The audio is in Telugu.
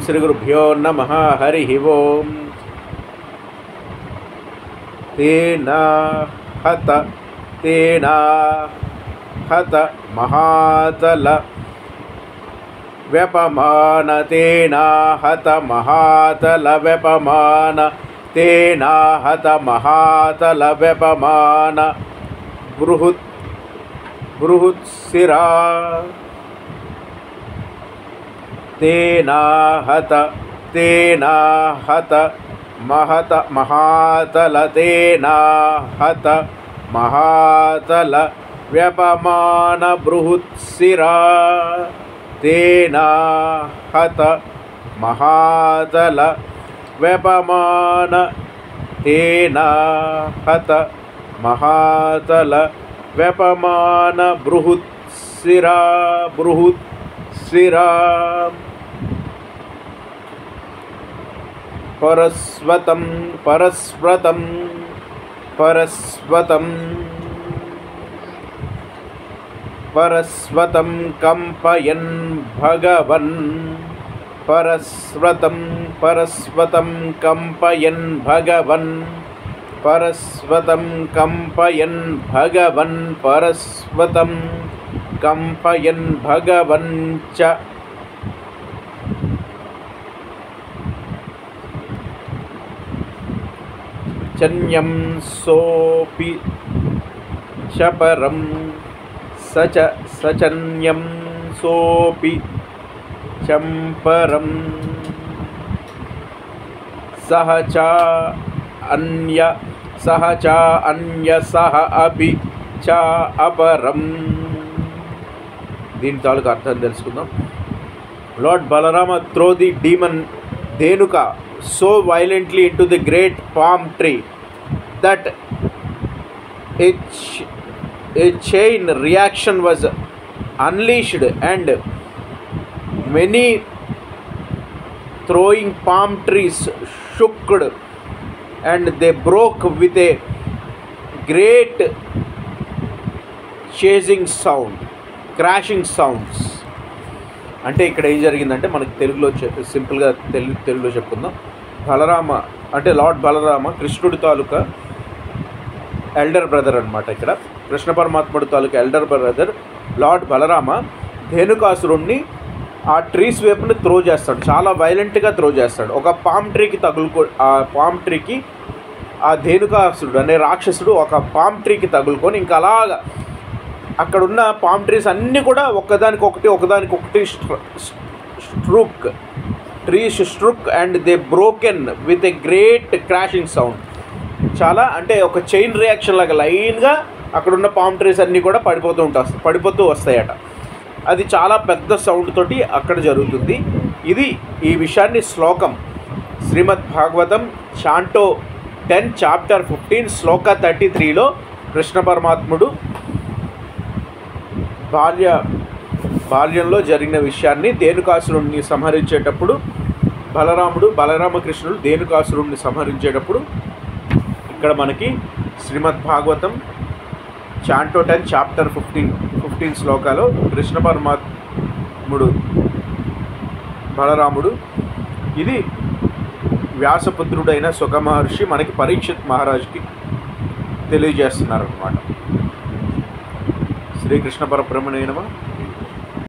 శ్రీ గురుభ్యో నమః. హరి ఓం. తేనా హత మహాతల వ్యపమాన. తేనా హత మహాతల వ్యపమాన. తేనా హత మహాతల వ్యపమాన. బృహత్శిరా. తేనా హత మహాతల. తేనా హత మహాతల వ్యపమాన. బృహత్శిరా. తేనా హత మహాతల వ్యపమాన. తేనా హత మహాతల వ్యపమాన. బృహత్శిరా. పరస్వతం కంపయన్ భగవన్. పరస్వతం కంపయన్ భగవన్. పరస్వతం కంపయన్ భగవన్. పరస్వతం కంపయన్ భగవన్ చ. చన్యం సోపి చపరం. సచన్యం సోపి చంపరం. సహచా అన్య సహ అపి చ అపరం. దీని తాలూకు అర్థం తెలుసుకుందాం. Lord Balarama throw the demon Dhenuka so violently into the great palm tree that a chain reaction was unleashed, and many throwing palm trees shook, and they broke with a great crashing sounds. అంటే ఇక్కడ ఏం జరిగిందంటే మనకి తెలుగులో సింపుల్గా తెలుగులో చెప్పుకుందాం. బలరామ అంటే లార్డ్ బలరామ కృష్ణుడి తాలూకా ఎల్డర్ బ్రదర్ అనమాట. ఇక్కడ కృష్ణ పరమాత్ముడి తాలూకా ఎల్డర్ బ్రదర్ లార్డ్ బలరామ ధేనుకాసురుణ్ణి ఆ ట్రీస్ వైపుని త్రో చేస్తాడు. చాలా వైలెంట్గా త్రో చేస్తాడు. ఒక పామ్ ట్రీకి ఆ పామ్ ట్రీకి ఆ ధేనుకాసురుడు అనే రాక్షసుడు ఒక పామ్ ట్రీకి తగులుకొని ఇంకా అలాగా అక్కడున్న పామ్ ట్రీస్ అన్నీ కూడా ఒకదానికొకటి struck and they broken with a great crashing sound. చాలా అంటే ఒక చైన్ రియాక్షన్ లాగా లైన్గా అక్కడున్న పామ్ ట్రీస్ అన్నీ కూడా పడిపోతూ వస్తాయట. అది చాలా పెద్ద సౌండ్ తోటి అక్కడ జరుగుతుంది. ఈ విషయాన్ని శ్లోకం శ్రీమద్ భాగవతం చాంటో 10 చాప్టర్ 15 శ్లోక 33లో కృష్ణ పరమాత్ముడు బాల్యంలో జరిగిన విషయాన్ని ధేనుకాసురుణ్ణి సంహరించేటప్పుడు బలరామకృష్ణుడు ధేనుకాసురుణ్ణి సంహరించేటప్పుడు ఇక్కడ మనకి శ్రీమద్ భాగవతం చాంటో 10 చాప్టర్ 15 శ్లోకాలో కృష్ణ పరమాత్ముడు బలరాముడు ఇది వ్యాసపుత్రుడైన సుఖ మహర్షి మనకి పరీక్షిత్ మహారాజుకి తెలియజేస్తున్నారు అన్నమాట. శ్రీకృష్ణ పరబ్రహ్మణే నమః.